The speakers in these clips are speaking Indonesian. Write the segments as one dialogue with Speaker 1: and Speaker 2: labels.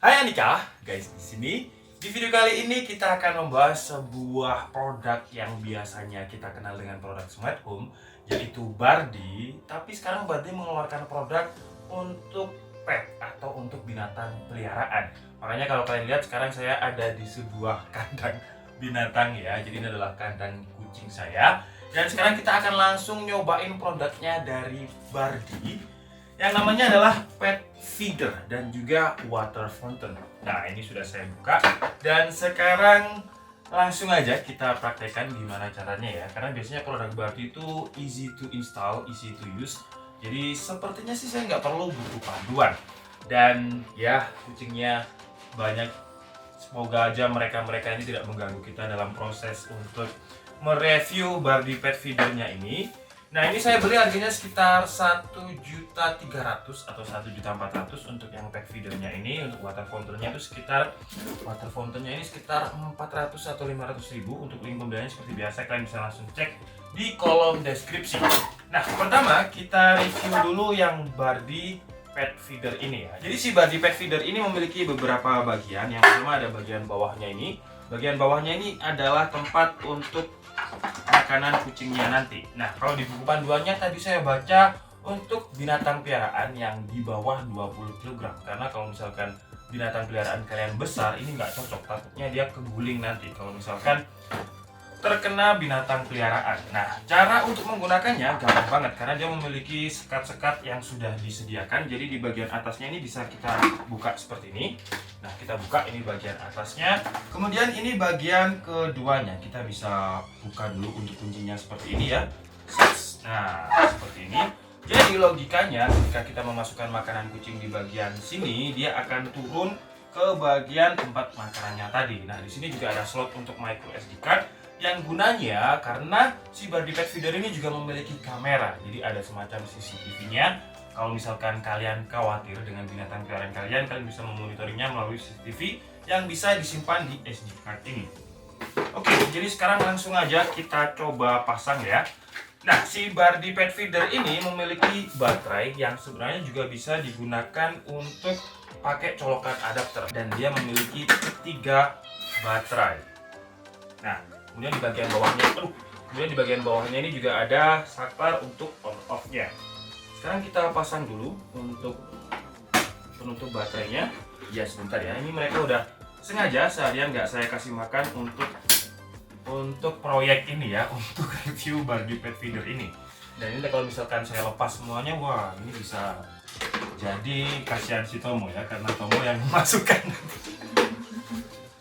Speaker 1: Hai Anika, guys di sini. Di video kali ini kita akan membahas sebuah produk yang biasanya kita kenal dengan produk smart home, yaitu Bardi. Tapi sekarang Bardi mengeluarkan produk untuk pet atau untuk binatang peliharaan. Makanya kalau kalian lihat sekarang saya ada di sebuah kandang binatang ya. Jadi ini adalah kandang kucing saya. Dan sekarang kita akan langsung nyobain produknya dari Bardi yang namanya adalah pet feeder dan juga water fountain. Nah, ini sudah saya buka dan sekarang langsung aja kita praktekkan gimana caranya ya. Karena biasanya produk Bardi itu easy to install, easy to use. Jadi sepertinya sih saya nggak perlu butuh panduan. Dan ya, kucingnya banyak. Semoga aja mereka-mereka ini tidak mengganggu kita dalam proses untuk mereview Bardi pet feedernya ini. Nah, ini saya beli harganya sekitar 1.300.000 atau 1.400.000 untuk yang pet feedernya ini. Untuk water fountainnya itu sekitar 400 atau 500.000. Untuk link pembeliannya seperti biasa kalian bisa langsung cek di kolom deskripsi. Nah, pertama kita review dulu yang Bardi pet feeder ini ya. Jadi si Bardi pet feeder ini memiliki beberapa bagian. Yang pertama ada bagian bawahnya ini. Bagian bawahnya ini adalah tempat untuk makanan kucingnya nanti. Nah, kalau di buku panduannya tadi saya baca untuk binatang peliharaan yang di bawah 20 kg. Karena kalau misalkan binatang peliharaan kalian besar, ini nggak cocok. Takutnya dia keguling nanti kalau misalkan terkena binatang peliharaan. Nah, cara untuk menggunakannya gampang banget karena dia memiliki sekat-sekat yang sudah disediakan. Jadi di bagian atasnya ini bisa kita buka seperti ini. Nah, kita buka ini bagian atasnya. Kemudian ini bagian keduanya. Kita bisa buka dulu untuk kuncinya seperti ini ya. Nah, seperti ini. Jadi logikanya ketika kita memasukkan makanan kucing di bagian sini, dia akan turun ke bagian tempat makanannya tadi. Nah, di sini juga ada slot untuk micro SD card yang gunanya karena si Bardi pet feeder ini juga memiliki kamera. Jadi ada semacam CCTV-nya. Kalau misalkan kalian khawatir dengan binatang peliharaan kalian bisa memonitornya melalui CCTV yang bisa disimpan di SD card ini. Oke, jadi sekarang langsung aja kita coba pasang ya. Nah, si Bardi pet feeder ini memiliki baterai yang sebenarnya juga bisa digunakan untuk pakai colokan adapter dan dia memiliki 3 baterai. Nah, kemudian di bagian bawahnya ini juga ada saklar untuk on off-nya. Sekarang kita pasang dulu untuk penutup baterainya. Ya sebentar ya, ini mereka udah sengaja seharian nggak saya kasih makan untuk proyek ini ya, untuk review Bardi pet feeder ini. Dan ini kalau misalkan saya lepas semuanya, wah ini bisa jadi kasihan si Tomo ya, karena Tomo yang memasukkan.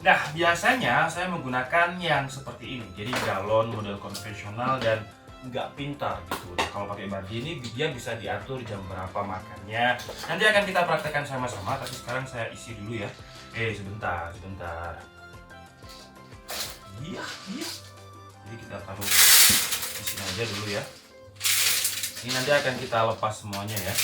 Speaker 1: Nah, biasanya saya menggunakan yang seperti ini. Jadi galon model konvensional dan nggak pintar gitu. Nah, kalau pakai Bardi ini dia bisa diatur jam berapa makannya. Nanti akan kita praktekkan sama-sama, tapi sekarang saya isi dulu ya. Sebentar. Iya. Jadi kita taruh di sini aja dulu ya. Ini nanti akan kita lepas semuanya ya.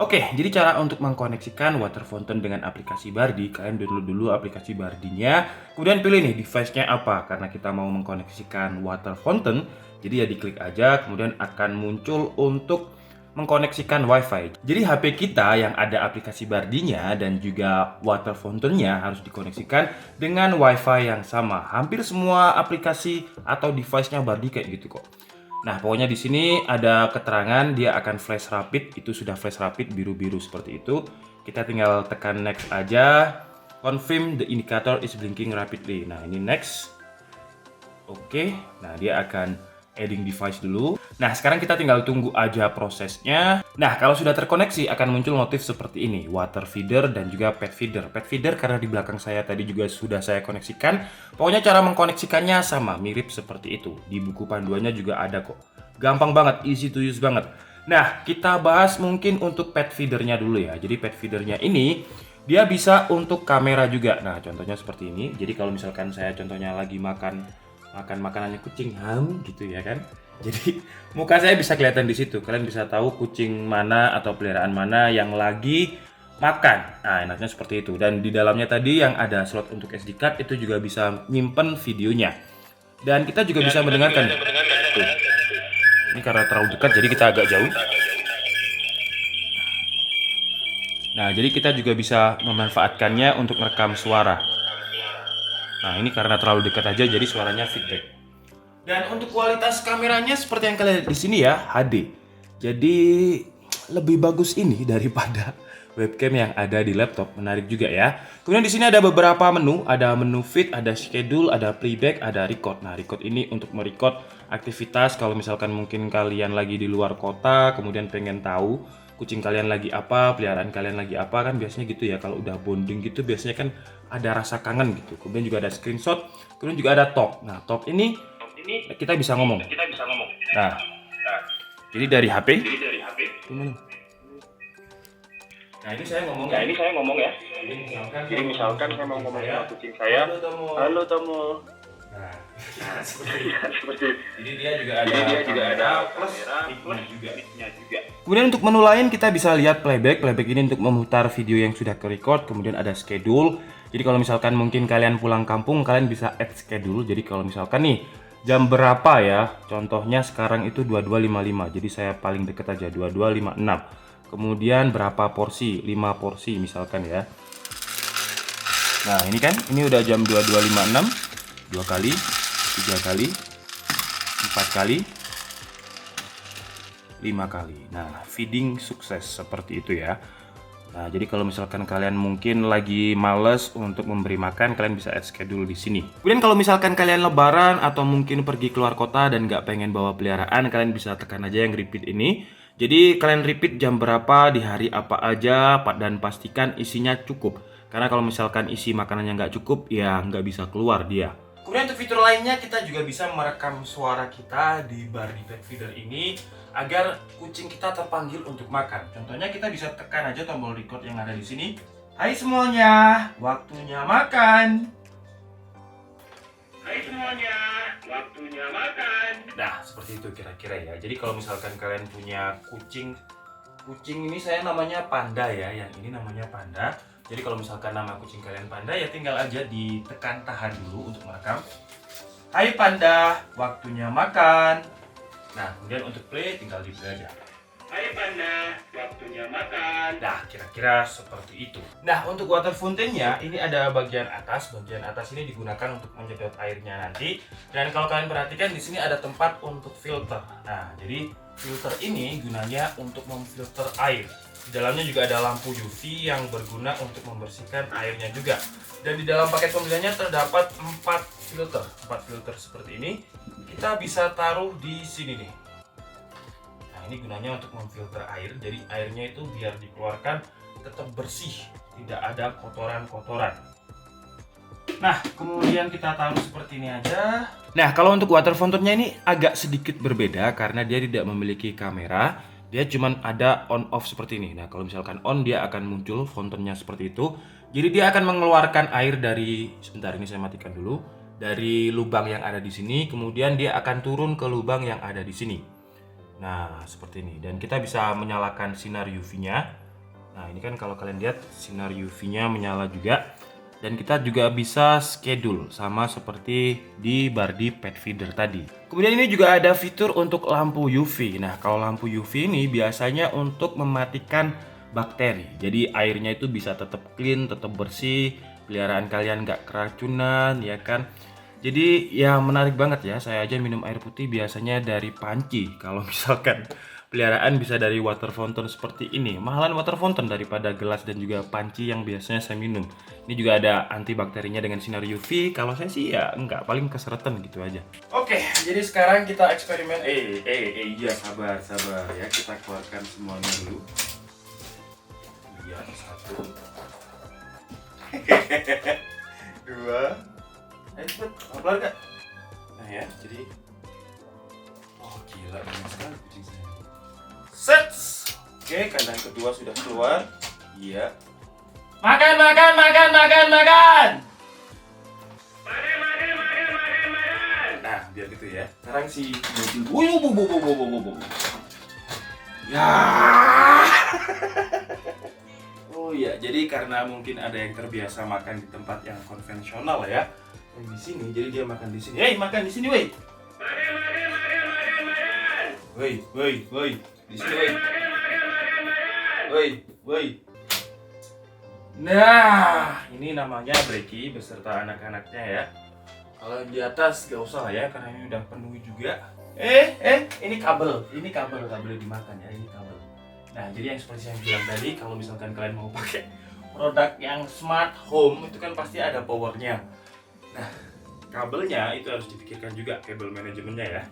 Speaker 1: Oke, jadi cara untuk mengkoneksikan water fountain dengan aplikasi Bardi, kalian download dulu aplikasi Bardinya, kemudian pilih nih device-nya apa, karena kita mau mengkoneksikan water fountain, jadi ya diklik aja, kemudian akan muncul untuk mengkoneksikan WiFi. Jadi HP kita yang ada aplikasi Bardinya dan juga water fountain-nya harus dikoneksikan dengan WiFi yang sama. Hampir semua aplikasi atau device-nya Bardi kayak gitu kok. Nah, pokoknya di sini ada keterangan dia akan flash rapid, itu sudah flash rapid biru-biru seperti itu. Kita tinggal tekan next aja. Confirm the indicator is blinking rapidly. Nah, ini next. Oke, nah dia akan adding device dulu. Nah, sekarang kita tinggal tunggu aja prosesnya. Nah, kalau sudah terkoneksi akan muncul notif seperti ini, water feeder dan juga pet feeder. Pet feeder karena di belakang saya tadi juga sudah saya koneksikan. Pokoknya cara mengkoneksikannya sama, mirip seperti itu. Di buku panduannya juga ada kok. Gampang banget, easy to use banget. Nah, kita bahas mungkin untuk pet feedernya dulu ya. Jadi pet feedernya ini dia bisa untuk kamera juga. Nah, contohnya seperti ini. Jadi kalau misalkan saya contohnya lagi makan makanannya kucing gitu ya kan. Jadi muka saya bisa kelihatan di situ. Kalian bisa tahu kucing mana atau peliharaan mana yang lagi makan. Nah, enaknya seperti itu. Dan di dalamnya tadi yang ada slot untuk SD card itu juga bisa nyimpen videonya. Dan kita juga bisa mendengarkan. Tuh. Ini karena terlalu dekat jadi kita agak jauh. Nah, jadi kita juga bisa memanfaatkannya untuk merekam suara. Nah, ini karena terlalu dekat aja jadi suaranya feedback. Dan untuk kualitas kameranya seperti yang kalian lihat di sini ya, HD. Jadi lebih bagus ini daripada webcam yang ada di laptop. Menarik juga ya. Kemudian di sini ada beberapa menu, ada menu feed, ada schedule, ada playback, ada record. Nah, record ini untuk merecord aktivitas kalau misalkan mungkin kalian lagi di luar kota, kemudian pengen tahu kucing kalian lagi apa, peliharaan kalian lagi apa, kan biasanya gitu ya. Kalau udah bonding gitu biasanya kan ada rasa kangen gitu. Kemudian juga ada screenshot, kemudian juga ada talk. Nah, talk ini kita bisa ngomong. Nah, jadi dari HP. Gimana? Nah, ini saya ngomong ya. Jadi misalkan saya mau ngomong sama kucing saya. Halo Tomo. Nah, seperti jadi dia juga ada plus mic-nya juga. Kemudian untuk menu lain kita bisa lihat playback. Playback ini untuk memutar video yang sudah ke-record. Kemudian ada schedule. Jadi kalau misalkan mungkin kalian pulang kampung, kalian bisa add schedule. Jadi kalau misalkan nih jam berapa ya? Contohnya sekarang itu 22.55. Jadi saya paling deket aja 22.56. Kemudian berapa porsi? 5 porsi misalkan ya. Nah, ini kan ini udah jam 22.56. 2 kali, 3 kali, 4 kali, 5 kali. Nah, feeding sukses seperti itu ya. Nah, jadi kalau misalkan kalian mungkin lagi males untuk memberi makan, kalian bisa add schedule di sini. Kemudian kalau misalkan kalian lebaran atau mungkin pergi keluar kota dan nggak pengen bawa peliharaan, kalian bisa tekan aja yang repeat ini. Jadi kalian repeat jam berapa, di hari apa aja, dan pastikan isinya cukup. Karena kalau misalkan isi makanannya nggak cukup, ya nggak bisa keluar dia. Kemudian untuk fitur lainnya, kita juga bisa merekam suara kita di Bardi Pet Feeder ini agar kucing kita terpanggil untuk makan. Contohnya kita bisa tekan aja tombol record yang ada di sini. Hai semuanya, waktunya makan. Hai semuanya, waktunya makan. Nah, seperti itu kira-kira ya. Jadi kalau misalkan kalian punya kucing ini saya namanya Panda ya, yang ini namanya Panda. Jadi kalau misalkan nama kucing kalian Panda, ya tinggal aja ditekan tahan dulu untuk merekam. Hai Panda, waktunya makan. Nah, kemudian untuk play tinggal di play aja. Hai Panda, waktunya makan. Nah, kira-kira seperti itu. Nah, untuk water fountain-nya ini ada bagian atas. Bagian atas ini digunakan untuk menyedot airnya nanti. Dan kalau kalian perhatikan di sini ada tempat untuk filter. Nah, jadi filter ini gunanya untuk memfilter air. Di dalamnya juga ada lampu UV yang berguna untuk membersihkan airnya juga. Dan di dalam paket pembeliannya terdapat 4 filter. 4 filter seperti ini. Kita bisa taruh di sini nih. Nah, ini gunanya untuk memfilter air. Jadi airnya itu biar dikeluarkan tetap bersih, tidak ada kotoran-kotoran. Nah, kemudian kita taruh seperti ini aja. Nah, kalau untuk water fountain-nya ini agak sedikit berbeda karena dia tidak memiliki kamera. Dia cuma ada on off seperti ini. Nah, kalau misalkan on, dia akan muncul fountainnya seperti itu. Jadi dia akan mengeluarkan air dari, sebentar ini saya matikan dulu, dari lubang yang ada di sini. Kemudian dia akan turun ke lubang yang ada di sini. Nah, seperti ini. Dan kita bisa menyalakan sinar UV-nya. Nah, ini kan kalau kalian lihat sinar UV-nya menyala juga. Dan kita juga bisa schedule sama seperti di Bardi Pet Feeder tadi. Kemudian ini juga ada fitur untuk lampu UV. Nah, kalau lampu UV ini biasanya untuk mematikan bakteri. Jadi airnya itu bisa tetap clean, tetap bersih, peliharaan kalian nggak keracunan, ya kan? Jadi ya menarik banget ya. Saya aja minum air putih biasanya dari panci. Kalau misalkan peliharaan bisa dari water fountain seperti ini. Mahalan water fountain daripada gelas dan juga panci yang biasanya saya minum. Ini juga ada antibakterinya dengan sinar UV. Kalau saya sih ya enggak, paling keseretan gitu aja. Oke, jadi sekarang kita eksperimen. Iya, sabar ya. Kita keluarkan semuanya dulu. Iya, 1 2. Ayo cepet, keluar gak? Nah ya, jadi oh gila, banyak sekali kucing saya. Sets. Oke, kandang kedua sudah keluar. Iya. Makan. Nah, biar gitu ya. Sekarang si mobil. Ya. Oh iya, jadi karena mungkin ada yang terbiasa makan di tempat yang konvensional ya. Yang di sini, jadi dia makan di sini. Hei, makan di sini, woi. Woi. Di sini, woi. Woi. Nah, ini namanya Breaky beserta anak-anaknya ya. Kalau yang di atas gak usah lah ya, karena ini udah penuh juga. Ini kabel dimakan ya, ini kabel. Nah, jadi yang seperti saya bilang tadi, kalau misalkan kalian mau pakai produk yang smart home, itu kan pasti ada powernya. Nah, kabelnya itu harus dipikirkan juga, kabel manajemennya ya.